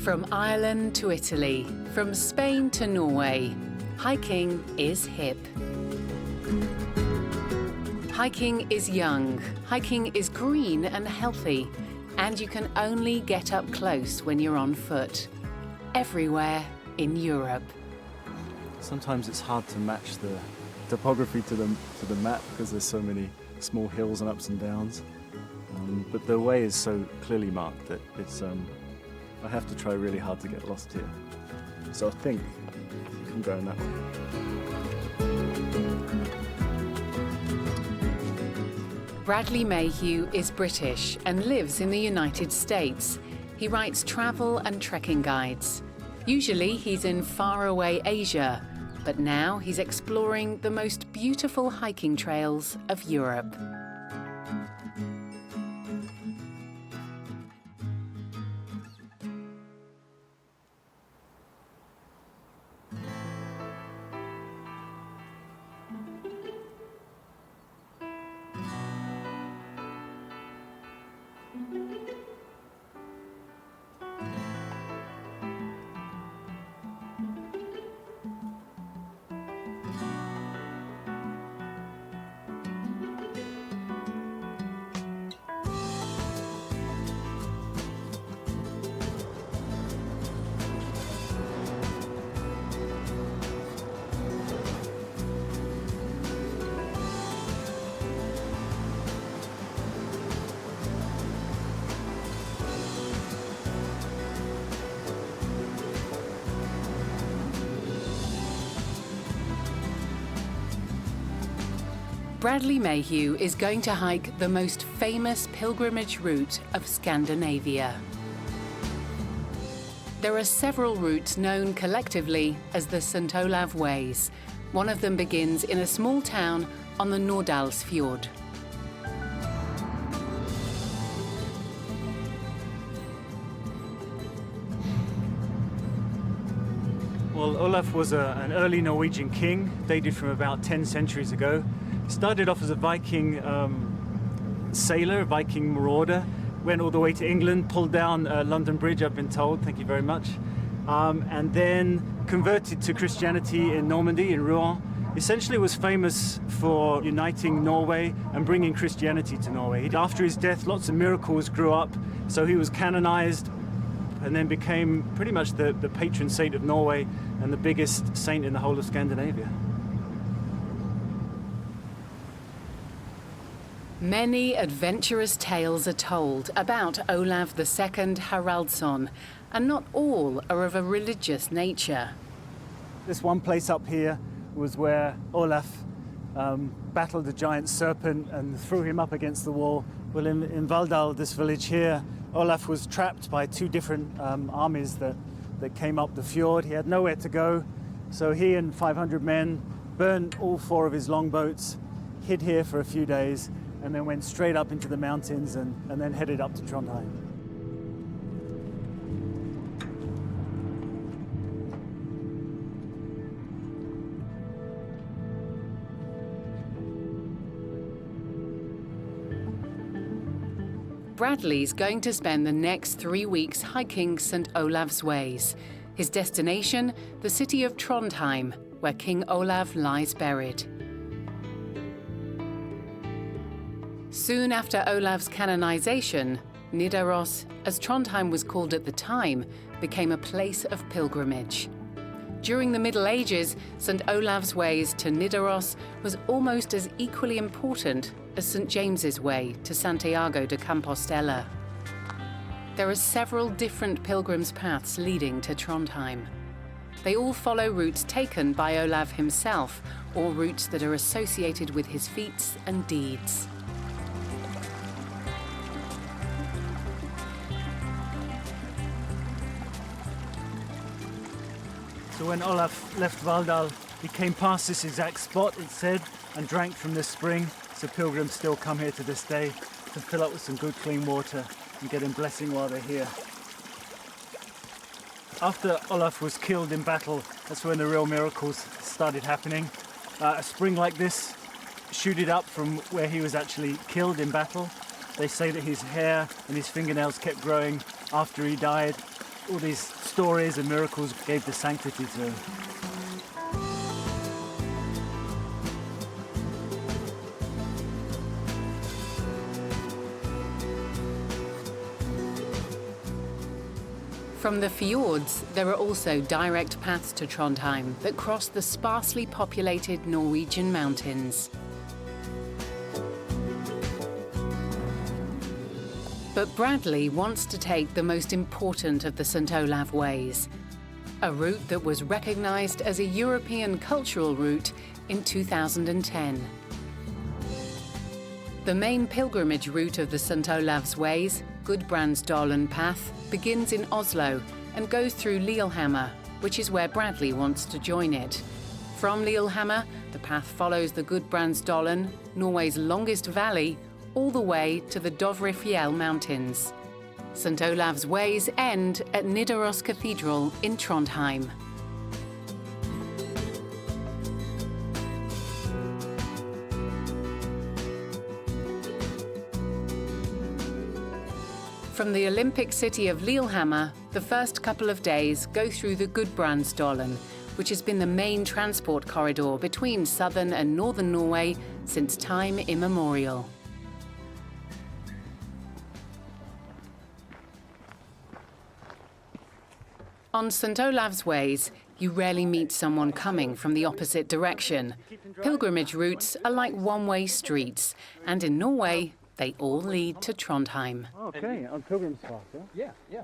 From Ireland to Italy, from Spain to Norway, hiking is hip. Hiking is young, hiking is green and healthy, and you can only get up close when you're on foot. Everywhere in Europe. Sometimes it's hard to match the topography to the map because there's so many small hills and ups and downs. But the way is so clearly marked that it's I have to try really hard to get lost here. So I think I'm going that way. Bradley Mayhew is British and lives in the United States. He writes travel and trekking guides. Usually he's in faraway Asia, but now he's exploring the most beautiful hiking trails of Europe. Bradley Mayhew is going to hike the most famous pilgrimage route of Scandinavia. There are several routes known collectively as the St. Olav Ways. One of them begins in a small town on the Norddalsfjord. Well, Olaf was an early Norwegian king, dated from about 10 centuries ago. Started off as a Viking sailor, a Viking marauder, went all the way to England, pulled down London Bridge, I've been told, thank you very much, and then converted to Christianity in Normandy, in Rouen. Essentially was famous for uniting Norway and bringing Christianity to Norway. After his death, lots of miracles grew up, so he was canonized and then became pretty much the patron saint of Norway and the biggest saint in the whole of Scandinavia. Many adventurous tales are told about Olav II Haraldsson, and not all are of a religious nature. This one place up here was where Olaf battled a giant serpent and threw him up against the wall. Well, in Valldal, this village here, Olaf was trapped by two different armies that came up the fjord. He had nowhere to go, so he and 500 men burned all 4 of his longboats, hid here for a few days, and then went straight up into the mountains and then headed up to Trondheim. Bradley's going to spend the next 3 weeks hiking St. Olav's Ways. His destination, the city of Trondheim, where King Olav lies buried. Soon after Olav's canonization, Nidaros, as Trondheim was called at the time, became a place of pilgrimage. During the Middle Ages, St. Olav's Ways to Nidaros was almost as equally important as St. James's Way to Santiago de Compostela. There are several different pilgrims' paths leading to Trondheim. They all follow routes taken by Olav himself, or routes that are associated with his feats and deeds. So when Olaf left Valldal, he came past this exact spot, it said, and drank from this spring. So pilgrims still come here to this day to fill up with some good clean water and get a blessing while they're here. After Olaf was killed in battle, that's when the real miracles started happening. A spring like this shooted up from where he was actually killed in battle. They say that his hair and his fingernails kept growing after he died. all these stories and miracles gave the sanctity to. From the fjords, there are also direct paths to Trondheim that cross the sparsely populated Norwegian mountains. But Bradley wants to take the most important of the St. Olav ways, a route that was recognized as a European cultural route in 2010. The main pilgrimage route of the St. Olav's ways, Gudbrandsdalen Path, begins in Oslo and goes through Lillehammer, which is where Bradley wants to join it. From Lillehammer, the path follows the Gudbrandsdalen, Norway's longest valley, all the way to the Dovrefjell Mountains. St. Olav's ways end at Nidaros Cathedral in Trondheim. From the Olympic city of Lillehammer, the first couple of days go through the Gudbrandsdalen, which has been the main transport corridor between southern and northern Norway since time immemorial. On St. Olav's ways, you rarely meet someone coming from the opposite direction. Pilgrimage routes are like one-way streets, and in Norway, they all lead to Trondheim. Okay, on Pilgrim's Path, yeah? Yeah.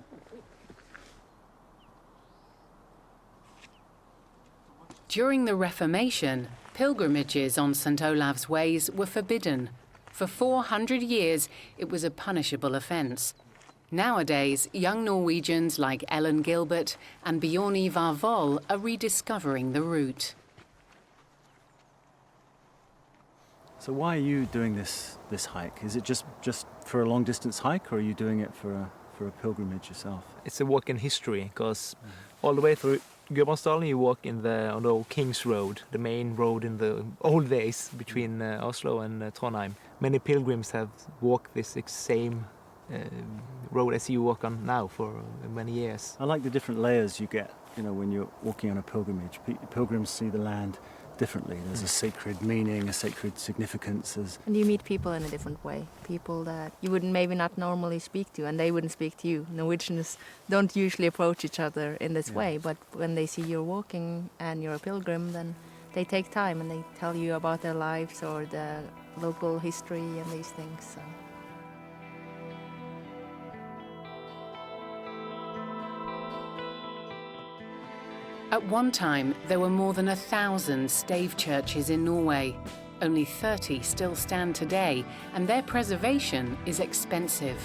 During the Reformation, pilgrimages on St. Olav's ways were forbidden. For 400 years, it was a punishable offence. Nowadays, young Norwegians like Ellen Gilbert and Bjorn Ivar Voll are rediscovering the route. So why are you doing this hike? Is it just for a long distance hike, or are you doing it for a pilgrimage yourself? It's a walk in history, because all the way through Gudbrandsdalen you walk on the old King's Road, the main road in the old days between Oslo and Trondheim. Many pilgrims have walked this same road as you walk on now for many years. I like the different layers you get, when you're walking on a pilgrimage. Pilgrims see the land differently. There's a sacred meaning, a sacred significance. And you meet people in a different way. People that you would maybe not normally speak to, and they wouldn't speak to you. Norwegians don't usually approach each other in this way, but when they see you're walking and you're a pilgrim, then they take time and they tell you about their lives or the local history and these things. So. At one time, there were more than 1,000 stave churches in Norway. Only 30 still stand today, and their preservation is expensive.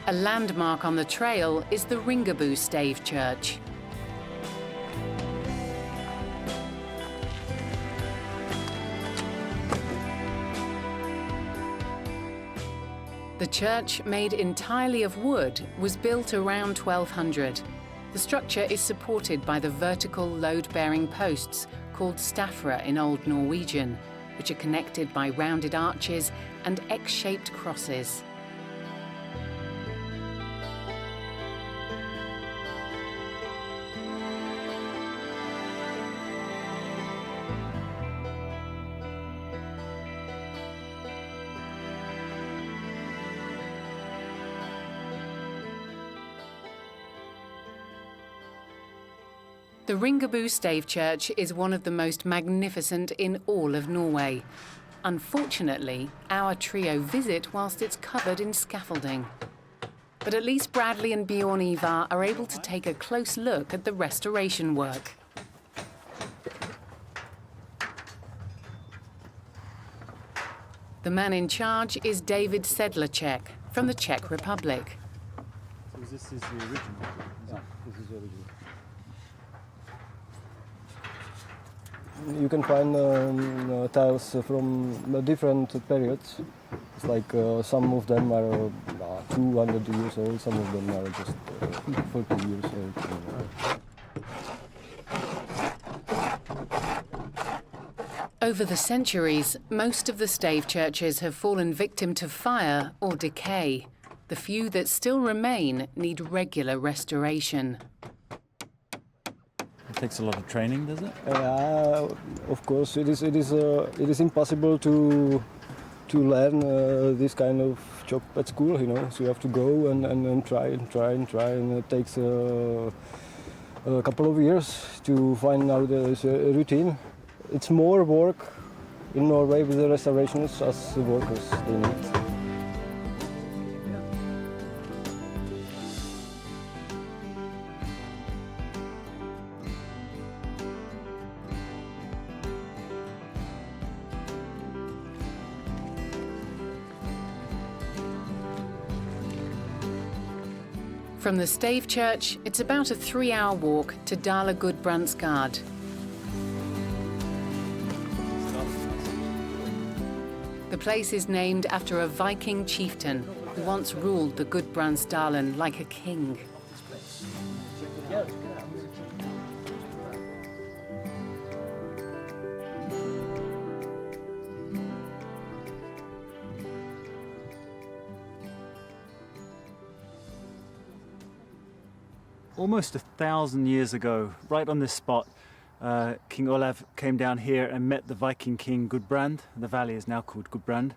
A landmark on the trail is the Ringebu Stave Church. The church, made entirely of wood, was built around 1200. The structure is supported by the vertical load-bearing posts called stafra in Old Norwegian, which are connected by rounded arches and X-shaped crosses. The Ringebu Stave Church is one of the most magnificent in all of Norway. Unfortunately, our trio visit whilst it's covered in scaffolding. But at least Bradley and Bjorn Ivar are able to take a close look at the restoration work. The man in charge is David Sedlacek from the Czech Republic. So this is the original? Yeah, this is the original. You can find tiles from different periods. It's like some of them are 200 years old, some of them are just 40 years old. Over the centuries, most of the Stave churches have fallen victim to fire or decay. The few that still remain need regular restoration. It takes a lot of training, does it? Of course, it is impossible to learn this kind of job at school, you know. So you have to go and try, and it takes a couple of years to find out the routine. It's more work in Norway with the restorations as the workers they need. From the Stave Church, it's about a 3-hour walk to Dala Gudbrandsgard. The place is named after a Viking chieftain who once ruled the Gudbrandsdalen like a king. Almost 1,000 years ago, right on this spot, King Olav came down here and met the Viking king Gudbrand. The valley is now called Gudbrand,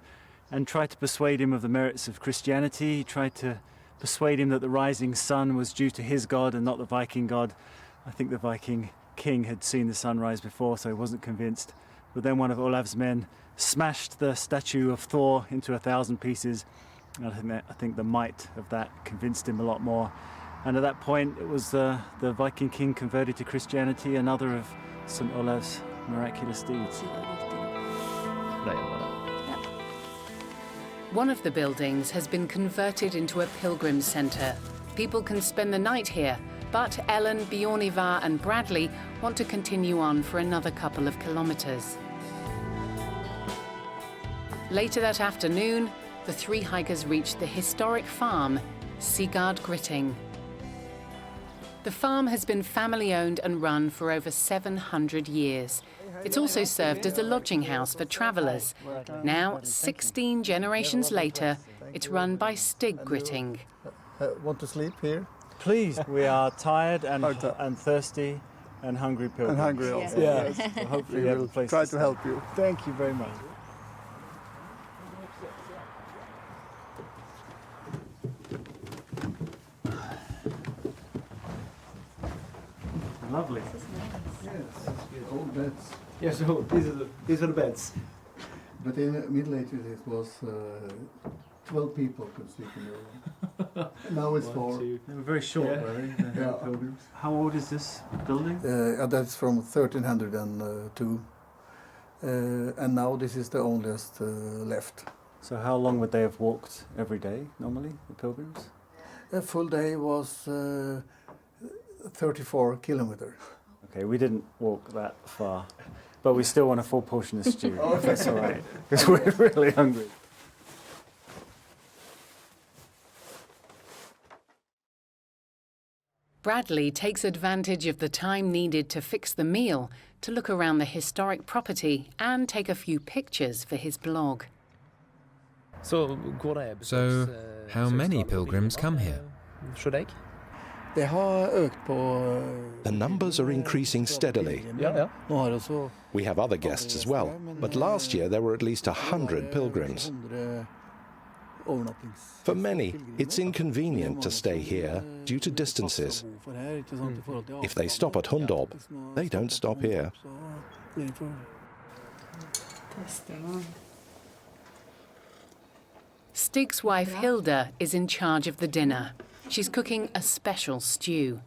and tried to persuade him of the merits of Christianity. He tried to persuade him that the rising sun was due to his god and not the Viking god. I think the Viking king had seen the sunrise before, so he wasn't convinced. But then one of Olav's men smashed the statue of Thor into 1,000 pieces. And I think the might of that convinced him a lot more. And at that point, it was the Viking king converted to Christianity, another of St. Olav's miraculous deeds. One of the buildings has been converted into a pilgrim centre. People can spend the night here, but Ellen, Bjornivar and Bradley want to continue on for another couple of kilometres. Later that afternoon, the 3 hikers reached the historic farm, Sigard Gryting. The farm has been family-owned and run for over 700 years. It's also served as a lodging house for travellers. Now, 16 generations later, it's run by Stig Gryting. Want to sleep here? Please, we are tired and thirsty and hungry pilgrims. And hungry also. Yeah. So hopefully we have a place try to to help you. Thank you very much. Lovely. Yes, old beds. Yeah, so these are the beds. But in the Middle Ages it was 12 people could sleep in the room. Now it's 4. They were very short, were they? The Yeah. pilgrims. How old is this building? That's from 1302. And now this is the oldest left. So how long would they have walked every day, normally, the pilgrims? A full day was 34 kilometers. Okay, we didn't walk that far, but we still want a full portion of stew, if that's all right, because we're really hungry. Bradley takes advantage of the time needed to fix the meal to look around the historic property and take a few pictures for his blog. So, how many pilgrims come here? The numbers are increasing steadily. We have other guests as well, but last year there were at least 100 pilgrims. For many, it's inconvenient to stay here due to distances. If they stop at Hundorp, they don't stop here. Stig's wife Hilda is in charge of the dinner. She's cooking a special stew.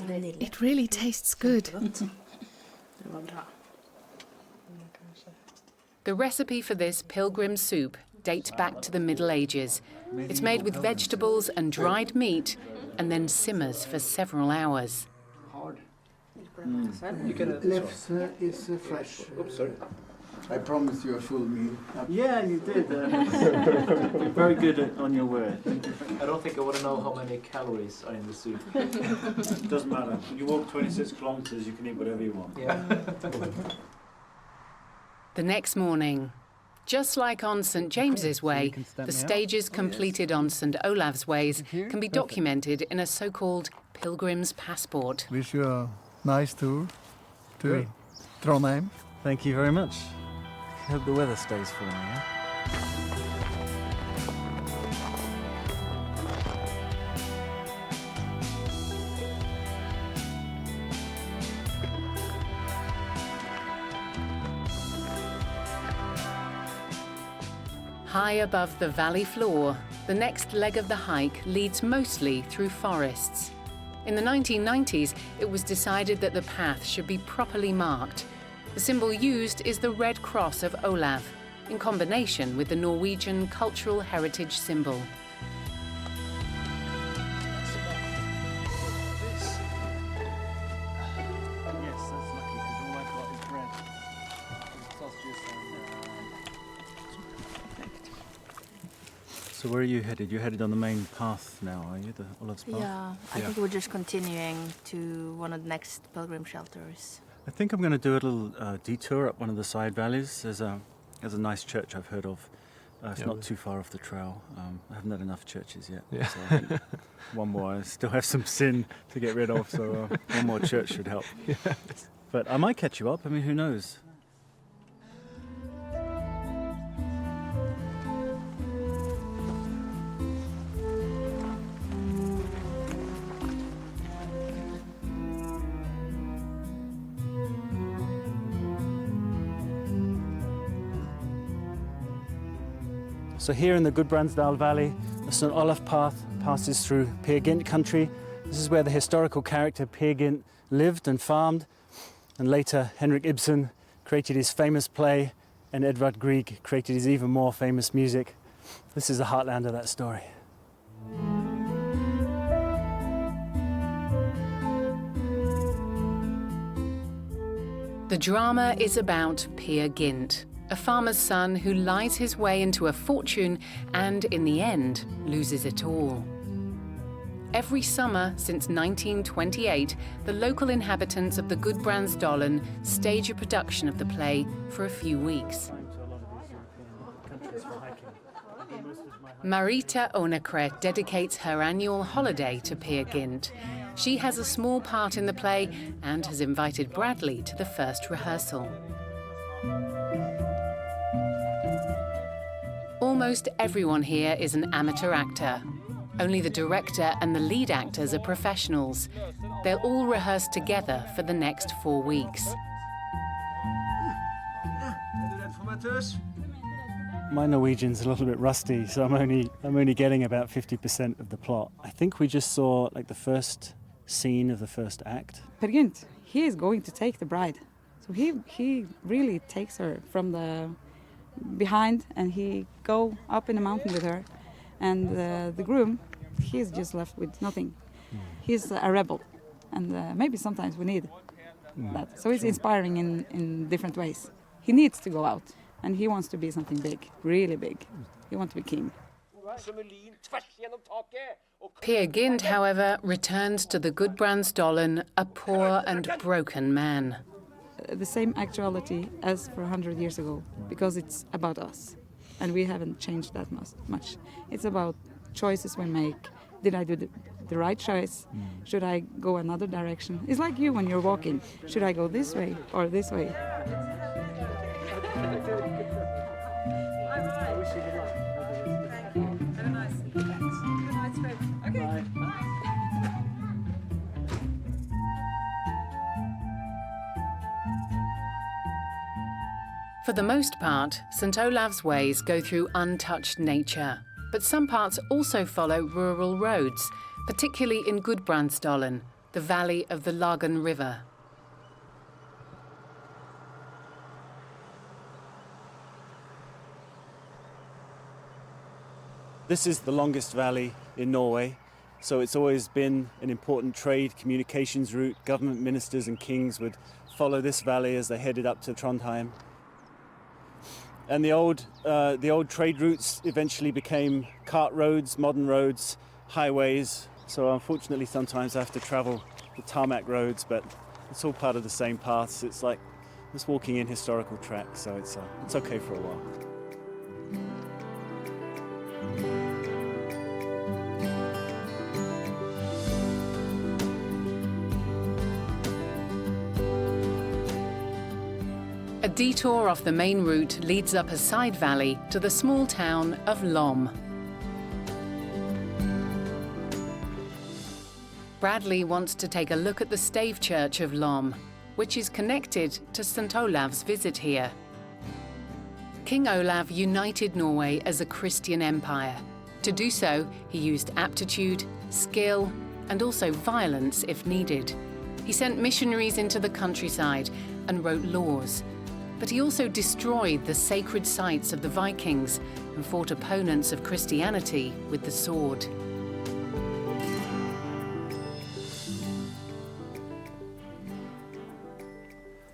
It really tastes good. The recipe for this pilgrim soup dates back to the Middle Ages. It's made with vegetables and dried meat and then simmers for several hours. Lefse is fresh. I promised you a full meal. Yeah, you did. You're very good on your word. I don't think I want to know how many calories are in the soup. Doesn't matter. When you walk 26 kilometers, you can eat whatever you want. Yeah. The next morning, just like on St James's Way, the stages completed on St Olav's Ways can be documented in a so-called pilgrim's passport. Wish you a nice tour to Trondheim. Thank you very much. Hope the weather stays for me, yeah? High above the valley floor, the next leg of the hike leads mostly through forests. In the 1990s, it was decided that the path should be properly marked. The symbol used is the red cross of Olaf, in combination with the Norwegian cultural heritage symbol. Yes, that's lucky, because all I've got is bread. Sausages and... So where are you headed? You're headed on the main path now, are you? The Olav's path? Yeah, I think we're just continuing to one of the next pilgrim shelters. I think I'm going to do a little detour up one of the side valleys. There's a nice church I've heard of. It's not too far off the trail. I haven't had enough churches yet. Yeah. So I think one more. I still have some sin to get rid of, so one more church should help. Yes. But I might catch you up. I mean, who knows? So here in the Gudbrandsdal Valley, the St Olaf path passes through Gynt country. This is where the historical character Gynt lived and farmed, and later Henrik Ibsen created his famous play, and Edvard Grieg created his even more famous music. This is the heartland of that story. The drama is about Gynt, a farmer's son who lies his way into a fortune and, in the end, loses it all. Every summer since 1928, the local inhabitants of the Gudbrandsdalen stage a production of the play for a few weeks. Marita Onekret dedicates her annual holiday to Gynt. She has a small part in the play and has invited Bradley to the first rehearsal. Almost everyone here is an amateur actor. Only the director and the lead actors are professionals. They'll all rehearse together for the next 4 weeks. My Norwegian's a little bit rusty, so I'm only getting about 50% of the plot. I think we just saw like the first scene of the first act. Gynt, he is going to take the bride. So he really takes her from the behind, and he go up in the mountain with her, and the groom, he's just left with nothing. He's a rebel, and maybe sometimes we need that. So it's inspiring in different ways. He needs to go out, and he wants to be something big, really big. He wants to be king. Gynt, however, returns to the Gudbrandsdalen a poor and broken man. The same actuality as for 100 years ago, because it's about us, and we haven't changed that much. It's about choices we make. Did I do the right choice? Should I go another direction? It's like you when you're walking. Should I go this way or this way? For the most part, St Olav's Ways go through untouched nature, but some parts also follow rural roads, particularly in Gudbrandsdalen, the valley of the Lagan River. This is the longest valley in Norway, so it's always been an important trade communications route. Government ministers and kings would follow this valley as they headed up to Trondheim. And the old trade routes eventually became cart roads, modern roads, highways. So unfortunately, sometimes I have to travel the tarmac roads, but it's all part of the same paths. It's like just walking in historical tracks, so it's okay for a while. A detour off the main route leads up a side valley to the small town of Lom. Bradley wants to take a look at the Stave church of Lom, which is connected to St. Olav's visit here. King Olav united Norway as a Christian empire. To do so, he used aptitude, skill, and also violence if needed. He sent missionaries into the countryside and wrote laws. But he also destroyed the sacred sites of the Vikings and fought opponents of Christianity with the sword.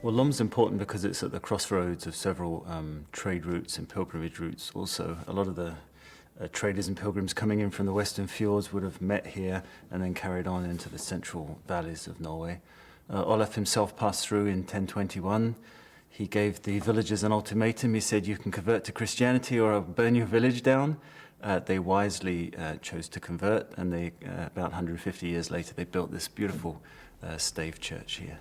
Well, Lom's important because it's at the crossroads of several trade routes and pilgrimage routes also. A lot of the traders and pilgrims coming in from the western fjords would have met here and then carried on into the central valleys of Norway. Olaf himself passed through in 1021. He gave the villagers an ultimatum. He said, you can convert to Christianity or I'll burn your village down. They wisely chose to convert, and they, about 150 years later, they built this beautiful Stave church here.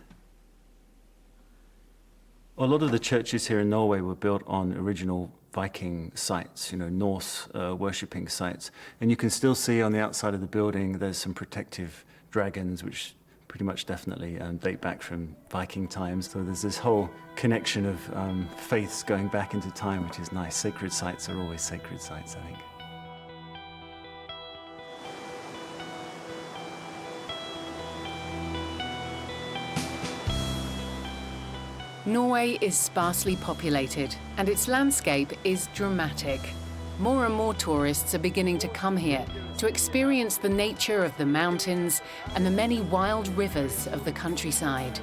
A lot of the churches here in Norway were built on original Viking sites, Norse worshipping sites. And you can still see on the outside of the building, there's some protective dragons, which pretty much definitely date back from Viking times. So there's this whole connection of faiths going back into time, which is nice. Sacred sites are always sacred sites, I think. Norway is sparsely populated, and its landscape is dramatic. More and more tourists are beginning to come here to experience the nature of the mountains and the many wild rivers of the countryside.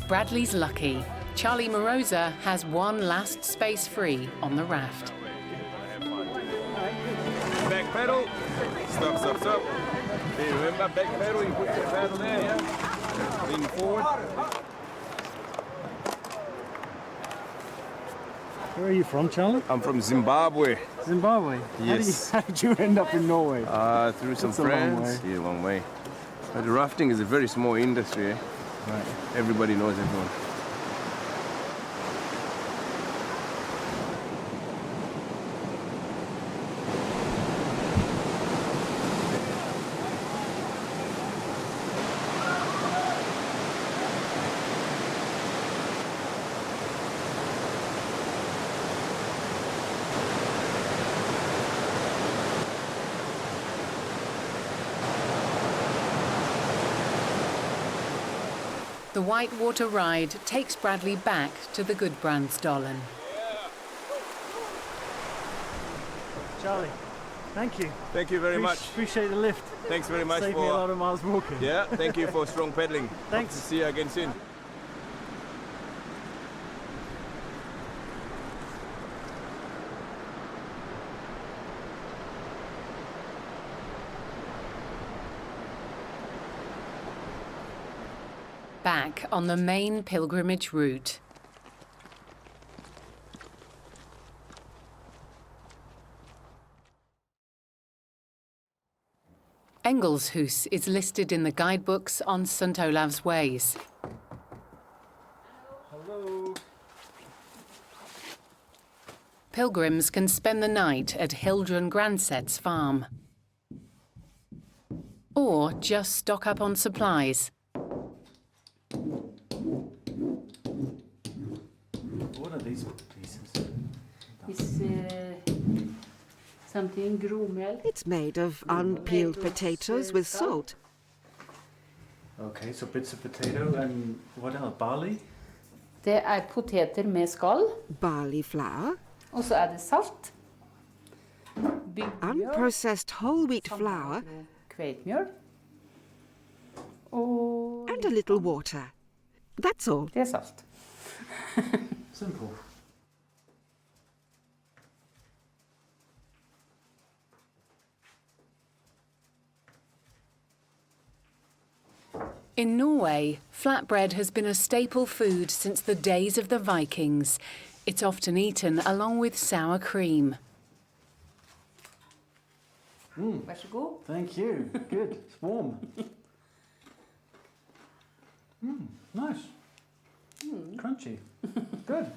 Bradley's lucky. Charlie Moroza has one last space free on the raft. Back pedal. Stop, stop, stop. Hey, remember, back pedal, you put your paddle there, yeah? Lean forward. Where are you from, Charlie? I'm from Zimbabwe. Zimbabwe? Yes. How did you end up in Norway? Through some friends. Yeah, a long way. But rafting is a very small industry. Right. Everybody knows everyone. The whitewater ride takes Bradley back to the Gudbrandsdalen. Charlie, thank you. Thank you very much. Appreciate the lift. Thanks very much Saved for me a lot of miles walking. Yeah, thank you for strong pedaling. Thanks. Hope to see you again soon. Back on the main pilgrimage route. Engelshus is listed in the guidebooks on St. Olav's Ways. Hello. Pilgrims can spend the night at Hildren Grandset's farm. Or just stock up on supplies. What are these pieces? It's something gromel. It's made of unpeeled potatoes with salt. Okay, so bits of potato and what else? Barley? Det poteter med skall. Barley flour. Og så det salt. Unprocessed whole wheat flour. Kveitmjøl. Og and and a little water. That's all. Det är salt. Simple. In Norway, flatbread has been a staple food since the days of the Vikings. It's often eaten along with sour cream. Varsågod. Thank you. Good. It's warm. Nice. Crunchy. Good.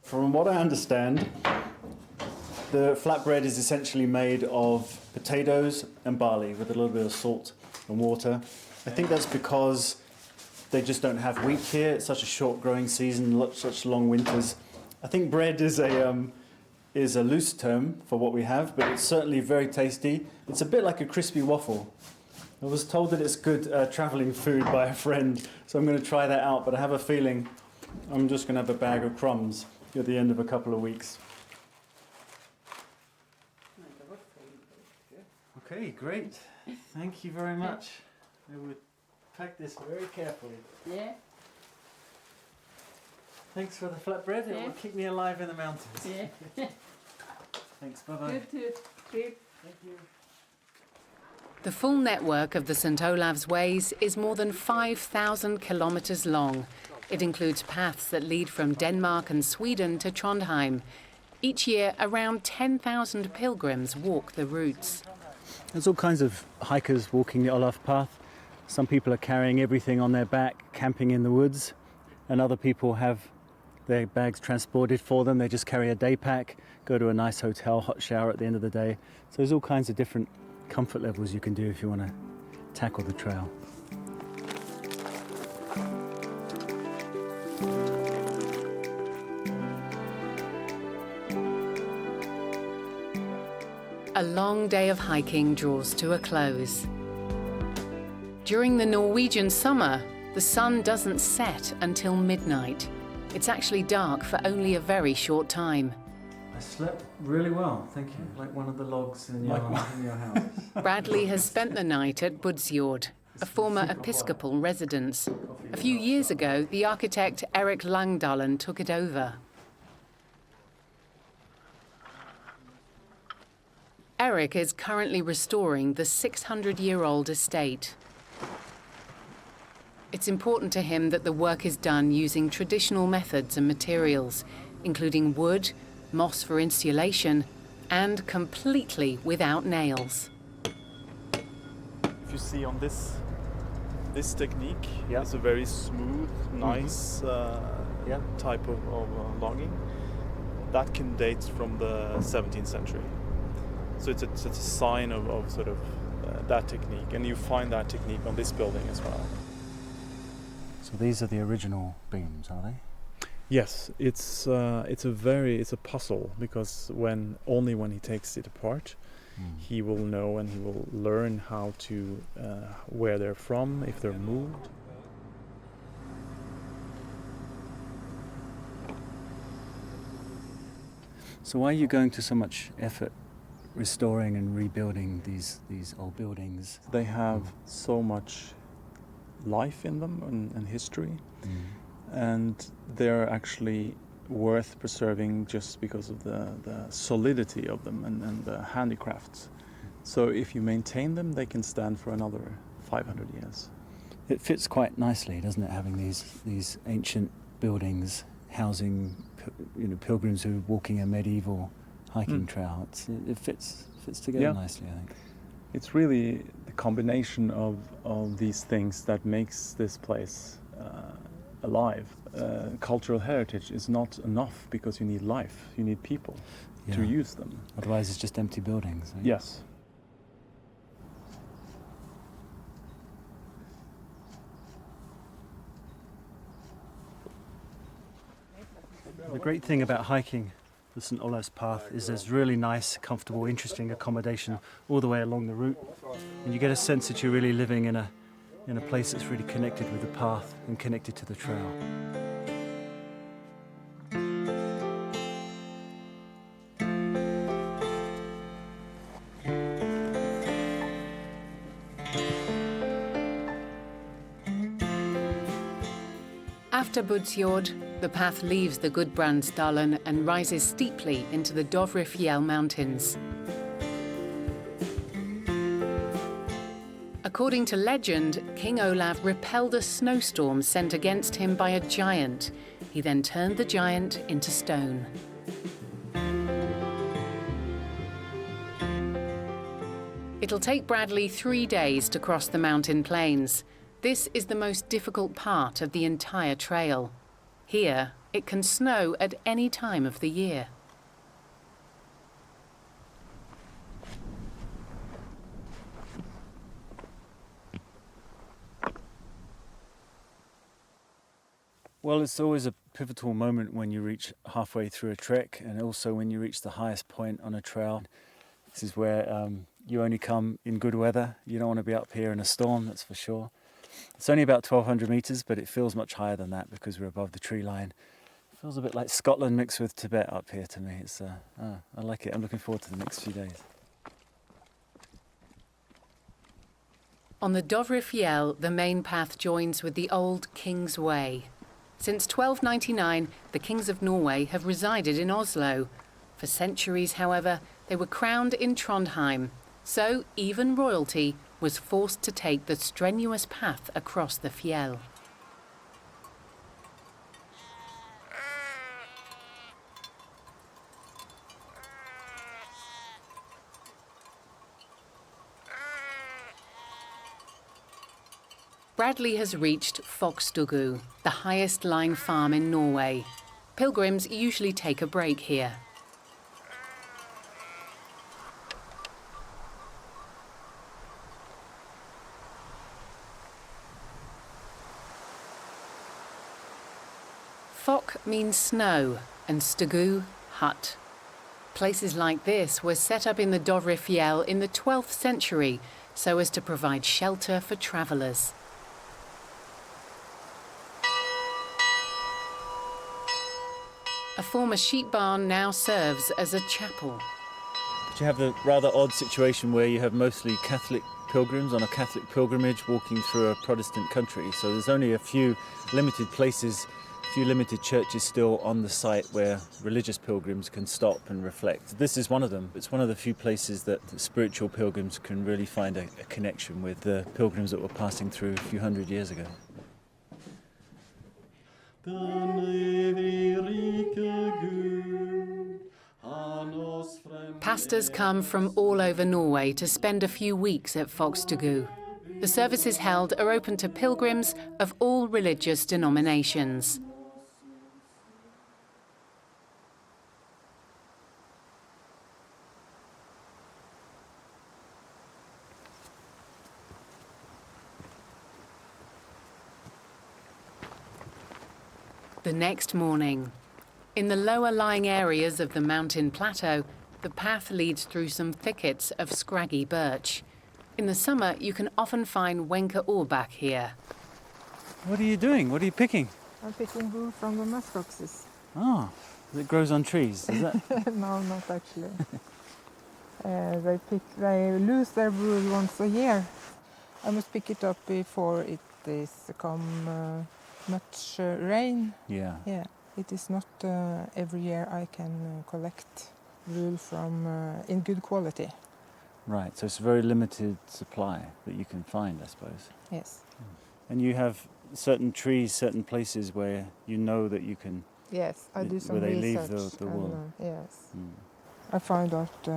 From what I understand, the flatbread is essentially made of potatoes and barley with a little bit of salt and water. I think that's because they just don't have wheat here. It's such a short growing season, such long winters. I think bread is a loose term for what we have, but it's certainly very tasty. It's a bit like a crispy waffle. I was told that it's good travelling food by a friend, so I'm going to try that out, but I have a feeling I'm just going to have a bag of crumbs at the end of a couple of weeks. Okay, great. Thank you very much. I would pack this very carefully. Yeah. Thanks for the flatbread. It will keep me alive in the mountains. Yeah. Thanks, bye-bye. Good trip. Thank you. The full network of the St. Olav's Ways is more than 5,000 kilometres long. It includes paths that lead from Denmark and Sweden to Trondheim. Each year, around 10,000 pilgrims walk the routes. There's all kinds of hikers walking the Olaf path. Some people are carrying everything on their back, camping in the woods, and other people have their bags transported for them. They just carry a day pack, go to a nice hotel, hot shower at the end of the day. So there's all kinds of different comfort levels you can do if you want to tackle the trail. A long day of hiking draws to a close. During the Norwegian summer, the sun doesn't set until midnight. It's actually dark for only a very short time. I slept really well, thank you. Like one of the logs in your house. Bradley has spent the night at Budsjord, a former Episcopal residence. A few years ago, the architect Erik Langdalen took it over. Erik is currently restoring the 600-year-old estate. It's important to him that the work is done using traditional methods and materials, including wood, moss for insulation, and completely without nails. If you see on this technique, it's a very smooth, nice type of logging that can date from the 17th century. So it's a sign of sort of that technique, and you find that technique on this building as well. So these are the original beams, are they? Yes, it's a puzzle, because when he takes it apart, he will know and he will learn how to where they're from, if they're moved. So why are you going to so much effort restoring and rebuilding these old buildings? They have so much life in them and history, and they're actually worth preserving just because of the solidity of them and the handicrafts. So if you maintain them, they can stand for another 500 years. It fits quite nicely, doesn't it, having these ancient buildings housing pilgrims who are walking a medieval hiking trail. It fits together nicely, I think. It's really the combination of these things that makes this place alive. Cultural heritage is not enough, because you need life, you need people to use them. Otherwise it's just empty buildings. Right? Yes. The great thing about hiking the St. Olav's Path is there's really nice, comfortable, interesting accommodation all the way along the route, and you get a sense that you're really living in a place that's really connected with the path and connected to the trail. After Budsjord, the path leaves the Gudbrandsdalen and rises steeply into the Dovrefjell Mountains. According to legend, King Olav repelled a snowstorm sent against him by a giant. He then turned the giant into stone. It'll take Bradley 3 days to cross the mountain plains. This is the most difficult part of the entire trail. Here, it can snow at any time of the year. Well, it's always a pivotal moment when you reach halfway through a trek, and also when you reach the highest point on a trail. This is where you only come in good weather. You don't want to be up here in a storm, that's for sure. It's only about 1,200 metres, but it feels much higher than that because we're above the tree line. It feels a bit like Scotland mixed with Tibet up here to me. I like it. I'm looking forward to the next few days. On the Dovrefjell, the main path joins with the old King's Way. Since 1299, the kings of Norway have resided in Oslo. For centuries, however, they were crowned in Trondheim, so even royalty was forced to take the strenuous path across the fjell. Bradley has reached Fokstugu, the highest lying farm in Norway. Pilgrims usually take a break here. Fok means snow and Stugu, hut. Places like this were set up in the Dovrefjell in the 12th century so as to provide shelter for travellers. A former sheep barn now serves as a chapel. But you have the rather odd situation where you have mostly Catholic pilgrims on a Catholic pilgrimage walking through a Protestant country. So there's only a few limited places, a few limited churches still on the site where religious pilgrims can stop and reflect. This is one of them. It's one of the few places that spiritual pilgrims can really find a connection with the pilgrims that were passing through a few hundred years ago. Pastors come from all over Norway to spend a few weeks at Fokstugu. The services held are open to pilgrims of all religious denominations. The next morning, in the lower lying areas of the mountain plateau, the path leads through some thickets of scraggy birch. In the summer, you can often find Wenche Årbakk here. What are you doing? What are you picking? I'm picking wool from the musk oxes. Oh, it grows on trees, is that? No, not actually. They lose their wool once a year. I must pick it up before it is come much rain. Yeah. Yeah. It is not every year I can collect wool from in good quality. Right, so it's a very limited supply that you can find, I suppose. Yes. And you have certain trees, certain places where you know that you can... Yes, I do some where they research. leave the wool. Yes. I find out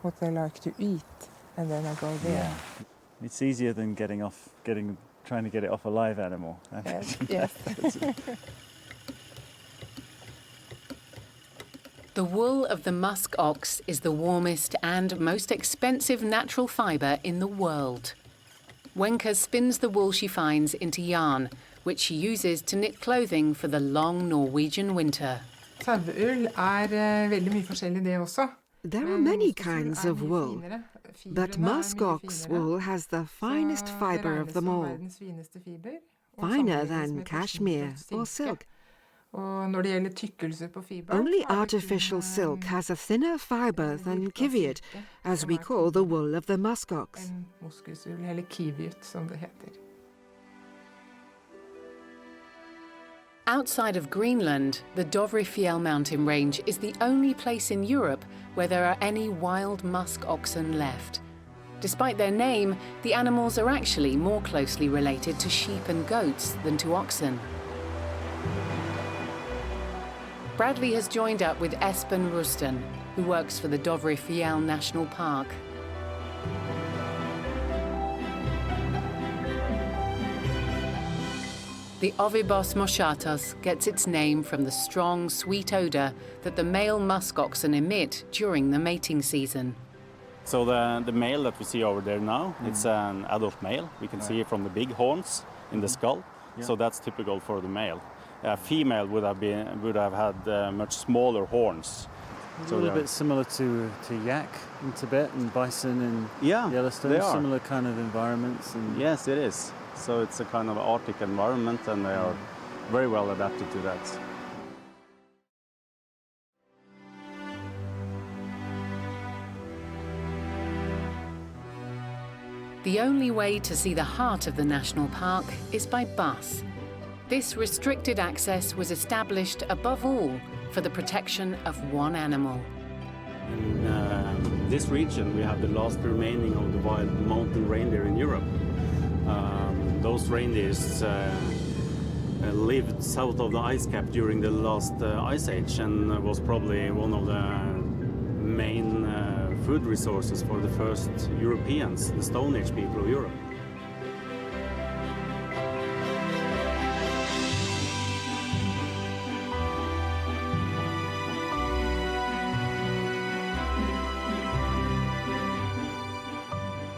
what they like to eat, and then I go there. Yeah. It's easier than trying to get it off a live animal. Yes. Yes. The wool of the musk ox is the warmest and most expensive natural fibre in the world. Wenche spins the wool she finds into yarn, which she uses to knit clothing for the long Norwegian winter. Saueull veldig mye forskjellig det også. There are many kinds of wool, but musk ox wool has the finest fibre of them all, finer than cashmere or silk. Only artificial silk has a thinner fibre than kiviut, as we call the wool of the musk ox. Outside of Greenland, the Dovrefjell mountain range is the only place in Europe where there are any wild musk oxen left. Despite their name, the animals are actually more closely related to sheep and goats than to oxen. Bradley has joined up with Espen Rusten, who works for the Dovrefjell National Park. The Ovibos moschatos gets its name from the strong, sweet odor that the male musk oxen emit during the mating season. So the male that we see over there now, it's an adult male. We can see it from the big horns in the skull. Yeah. So that's typical for the male. A female would have had much smaller horns. A little bit similar to yak in Tibet and bison in Yellowstone. They are. Similar kind of environments. And yes, it is. So it's a kind of Arctic environment, and they are very well adapted to that. The only way to see the heart of the national park is by bus. This restricted access was established above all for the protection of one animal. In this region, we have the last remaining of the wild mountain reindeer in Europe. Those reindeers lived south of the ice cap during the last ice age and was probably one of the main food resources for the first Europeans, the Stone Age people of Europe.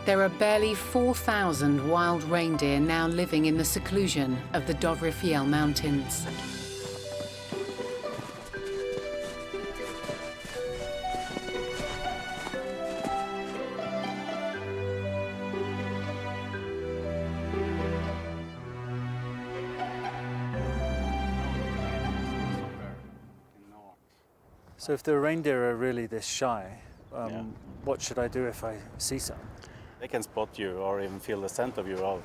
There are barely 4,000 wild reindeer now living in the seclusion of the Dovrefjell Mountains. So if the reindeer are really this shy, what should I do if I see some? They can spot you or even feel the scent of you of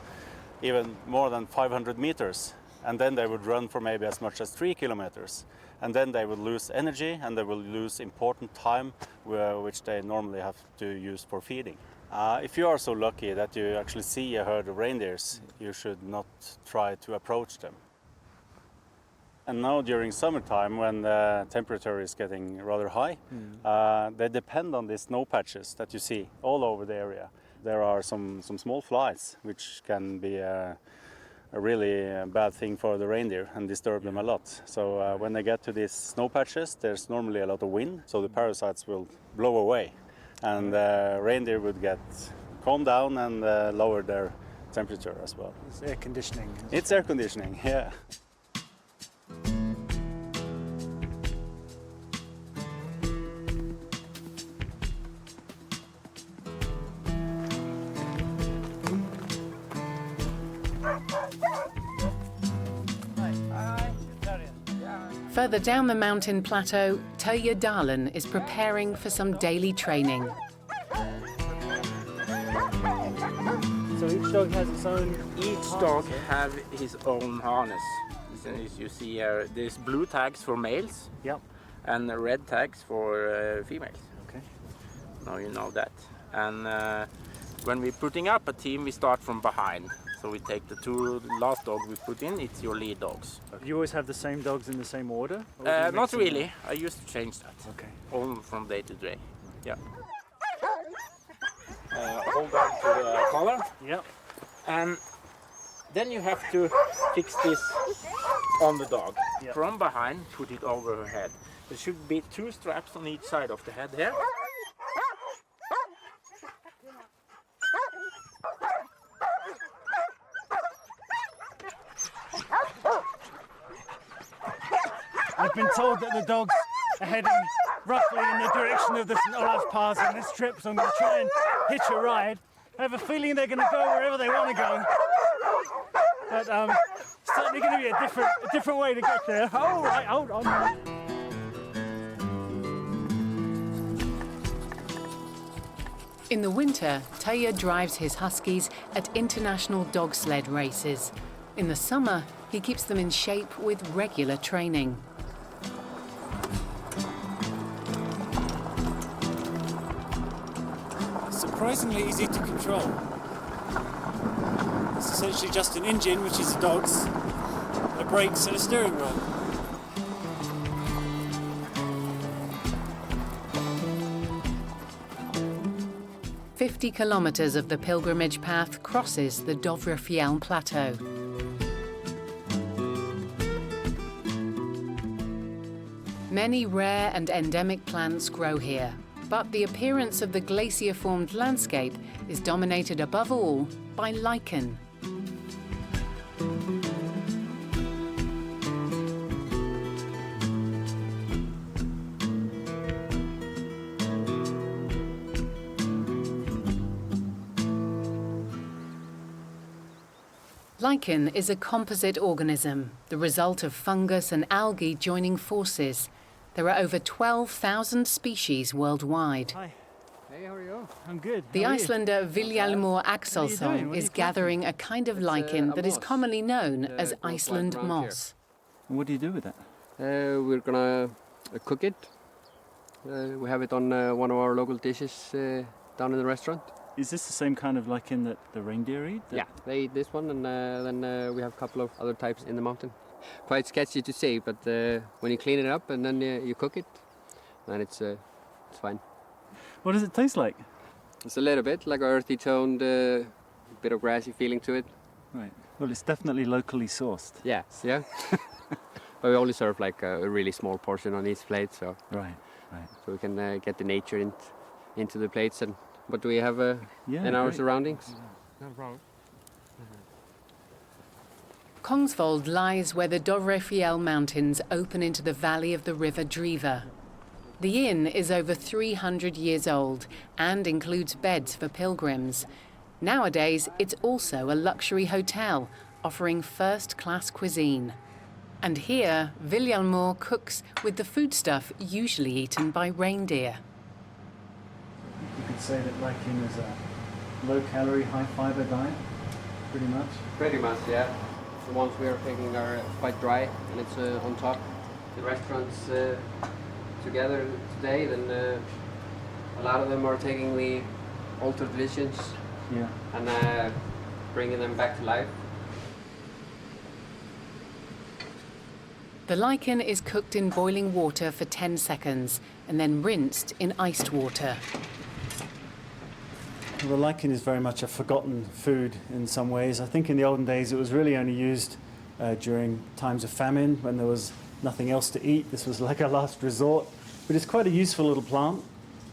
even more than 500 meters. And then they would run for maybe as much as 3 kilometers. And then they would lose energy and they will lose important time which they normally have to use for feeding. If you are so lucky that you actually see a herd of reindeers, you should not try to approach them. And now during summertime, when the temperature is getting rather high, they depend on these snow patches that you see all over the area. There are some small flies, which can be a really bad thing for the reindeer and disturb them a lot. So when they get to these snow patches, there's normally a lot of wind, so the parasites will blow away. And reindeer would get calm down and lower their temperature as well. It's air conditioning. It's air conditioning, yeah. Further down the mountain plateau, Terje Dalen is preparing for some daily training. So each dog has its own Each dog have his own harness. As you see here, there's blue tags for males and red tags for females. Okay. Now you know that. And when we're putting up a team, we start from behind. So we take the 2 last dogs we put in, it's your lead dogs. You always have the same dogs in the same order? Not really. I used to change that. Okay. All from day to day. Yeah. Hold on to the collar. Yep. And then you have to fix this on the dog. Yep. From behind, put it over her head. There should be 2 straps on each side of the head here. I've been told that the dogs are heading roughly in the direction of the St. Olaf Pass on this trip, so I'm going to try and hitch a ride. I have a feeling they're going to go wherever they want to go. But it's certainly going to be a different way to get there. Oh, right, hold on. In the winter, Terje drives his huskies at international dog sled races. In the summer, He keeps them in shape with regular training. Surprisingly easy to control. It's essentially just an engine, which is the dogs, a brakes and a steering wheel. "50 kilometers of the pilgrimage path crosses the Dovrefjell plateau. Many rare and endemic plants grow here, but the appearance of the glacier-formed landscape is dominated above all by lichen. Lichen is a composite organism, the result of fungus and algae joining forces. There are over 12,000 species worldwide. Hi. Hey, how are you? I'm good. The How are you? Islander Vilhjalmur Axelsson is gathering a kind of lichen that is commonly known as Iceland moss. And what do you do with that? We're gonna cook it. We have it on one of our local dishes down in the restaurant. Is this the same kind of lichen that the reindeer eat? Yeah, they eat this one, and then we have a couple of other types in the mountain. Quite sketchy to see, but when you clean it up and then you cook it, then it's fine. What does it taste like? It's a little bit like earthy toned, bit of grassy feeling to it. Right. Well, it's definitely locally sourced. Yeah, yeah. But we only serve like a really small portion on each plate, so right. So we can get the nature into the plates and what do we have in our great. surroundings. No problem. Kongsvold lies where the Dovrefjell Mountains open into the valley of the river Driva. The inn is over 300 years old and includes beds for pilgrims. Nowadays, it's also a luxury hotel, offering first-class cuisine. And here, Vilhjalmur cooks with the foodstuff usually eaten by reindeer. You could say that lichen is a low-calorie, high-fiber diet, pretty much. Pretty much, yeah. The ones we are taking are quite dry, and it's on top. The restaurants together today, then a lot of them are taking the old traditions and bringing them back to life. The lichen is cooked in boiling water for 10 seconds and then rinsed in iced water. Well, the lichen is very much a forgotten food in some ways. I think in the olden days it was really only used during times of famine when there was nothing else to eat. This was like a last resort. But it's quite a useful little plant.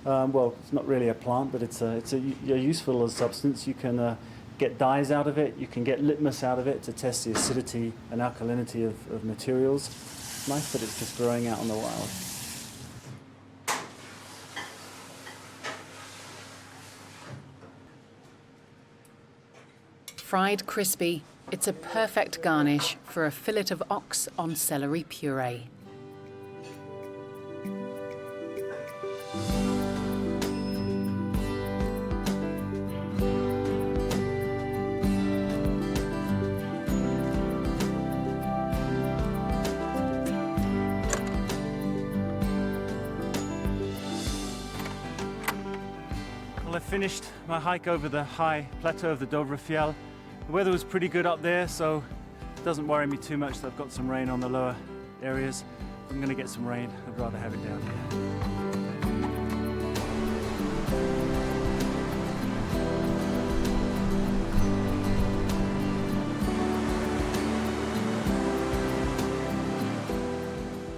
Well, it's not really a plant, but it's a useful little substance. You can get dyes out of it. You can get litmus out of it to test the acidity and alkalinity of materials. It's nice that it's just growing out in the wild. Fried crispy, it's a perfect garnish for a fillet of ox on celery puree. Well, I finished my hike over the high plateau of the Dovrefjell. The weather was pretty good up there, so it doesn't worry me too much that I've got some rain on the lower areas. If I'm going to get some rain, I'd rather have it down here.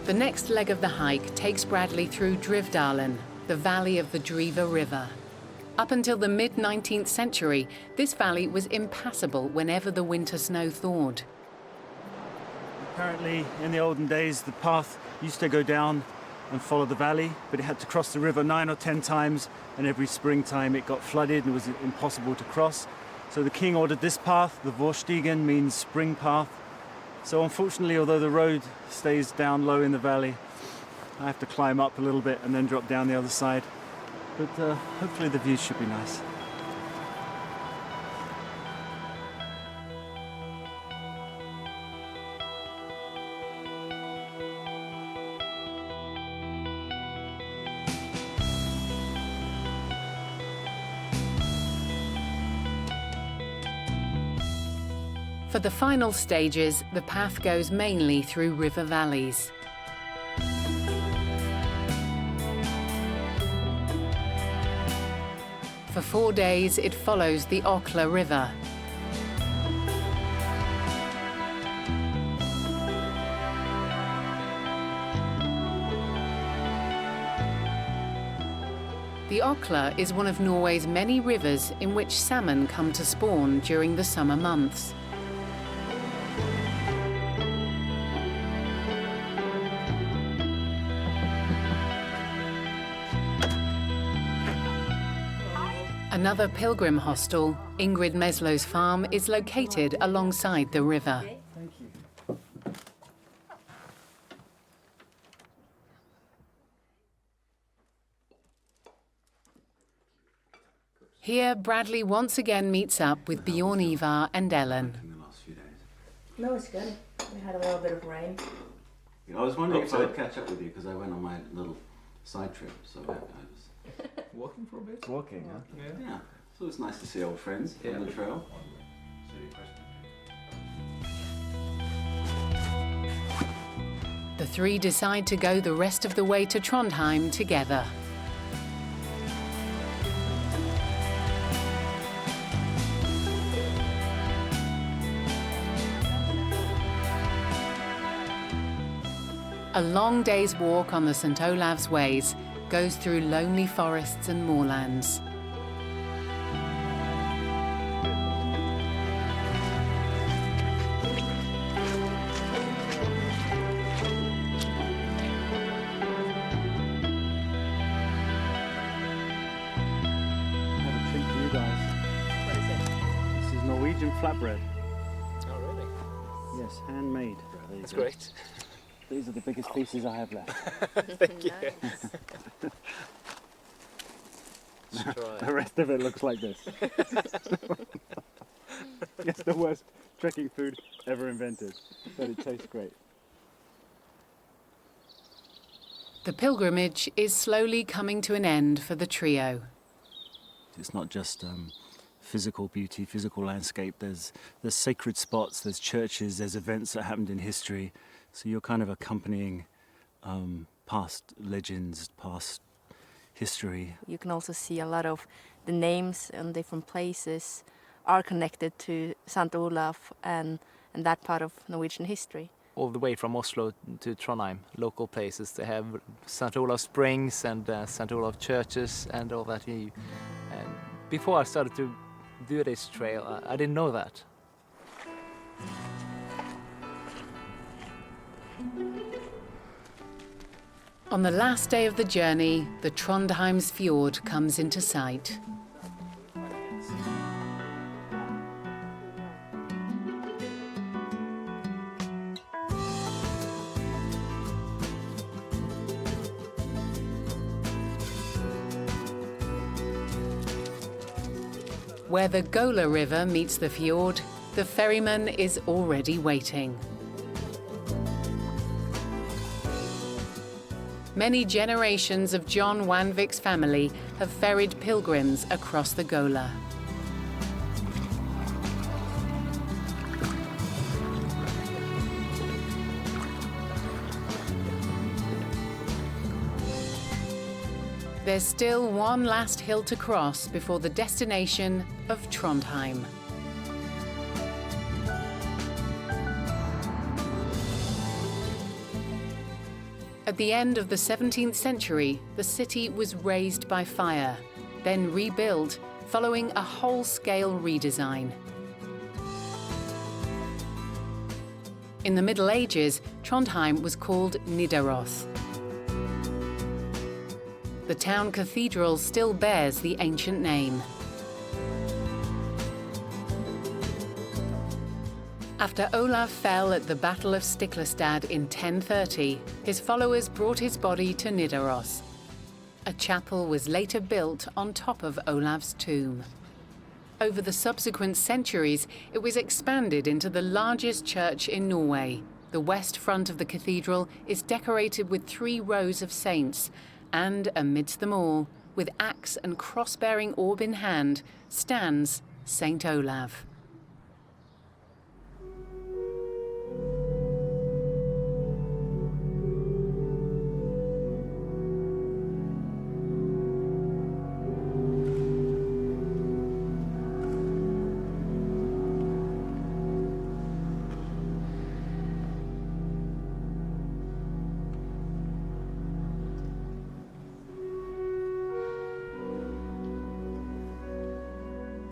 The next leg of the hike takes Bradley through Drivdalen, the valley of the Driva River. Up until the mid-19th century, this valley was impassable whenever the winter snow thawed. Apparently, in the olden days, the path used to go down and follow the valley, but it had to cross the river 9 or 10 times, and every springtime it got flooded and it was impossible to cross. So the king ordered this path. The Vårstigen means spring path. So unfortunately, although the road stays down low in the valley, I have to climb up a little bit and then drop down the other side. But hopefully the views should be nice. For the final stages, the path goes mainly through river valleys. For 4 days, it follows the Okla River. The Okla is one of Norway's many rivers in which salmon come to spawn during the summer months. Another pilgrim hostel, Ingrid Meslow's farm, is located alongside the river. Here, Bradley once again meets up with Bjorn Ivar and Ellen. No, it's good. We had a little bit of rain. I was wondering if I would catch up with you because I went on my little side trip, so I was Walking for a bit? walking. Huh? Yeah. So it's nice to see old friends on the trail. The three decide to go the rest of the way to Trondheim together. A long day's walk on the St. Olav's Ways goes through lonely forests and moorlands. I have a treat for you guys. What is it? This is Norwegian flatbread. Oh, really? Yes, handmade. That's great. These are the biggest pieces I have left. Thank you. The rest of it looks like this. It's the worst trekking food ever invented, but it tastes great. The pilgrimage is slowly coming to an end for the trio. It's not just physical beauty, physical landscape. There's sacred spots, there's churches, there's events that happened in history. So you're kind of accompanying past legends, past history. You can also see a lot of the names in different places are connected to St. Olaf and that part of Norwegian history. All the way from Oslo to Trondheim, local places. They have St. Olaf Springs and St. Olaf churches and all that. And before I started to do this trail, I didn't know that. On the last day of the journey, the Trondheim's fjord comes into sight. Where the Gola River meets the fjord, the ferryman is already waiting. Many generations of John Wanvik's family have ferried pilgrims across the Gola. There's still one last hill to cross before the destination of Trondheim. At the end of the 17th century, the city was razed by fire, then rebuilt following a whole-scale redesign. In the Middle Ages, Trondheim was called Nidaros. The town cathedral still bears the ancient name. After Olaf fell at the Battle of Stiklestad in 1030, his followers brought his body to Nidaros. A chapel was later built on top of Olav's tomb. Over the subsequent centuries, it was expanded into the largest church in Norway. The west front of the cathedral is decorated with 3 rows of saints, and amidst them all, with axe and cross-bearing orb in hand, stands Saint Olav.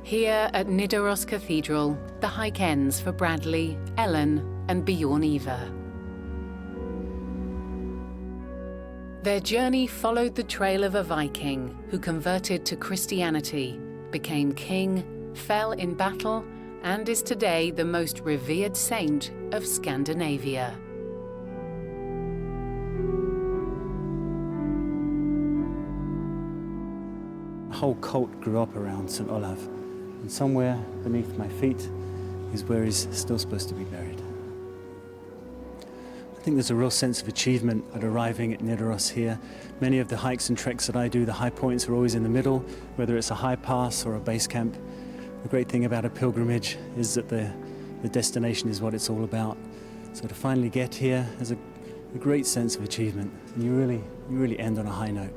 Here at Nidaros Cathedral, the hike ends for Bradley, Ellen and Bjorn Ivar. Their journey followed the trail of a Viking who converted to Christianity, became king, fell in battle, and is today the most revered saint of Scandinavia. A whole cult grew up around St. Olav, and somewhere beneath my feet is where he's still supposed to be buried. I think there's a real sense of achievement at arriving at Nidaros here. Many of the hikes and treks that I do, the high points are always in the middle, whether it's a high pass or a base camp. The great thing about a pilgrimage is that the destination is what it's all about. So to finally get here has a great sense of achievement, and you really end on a high note.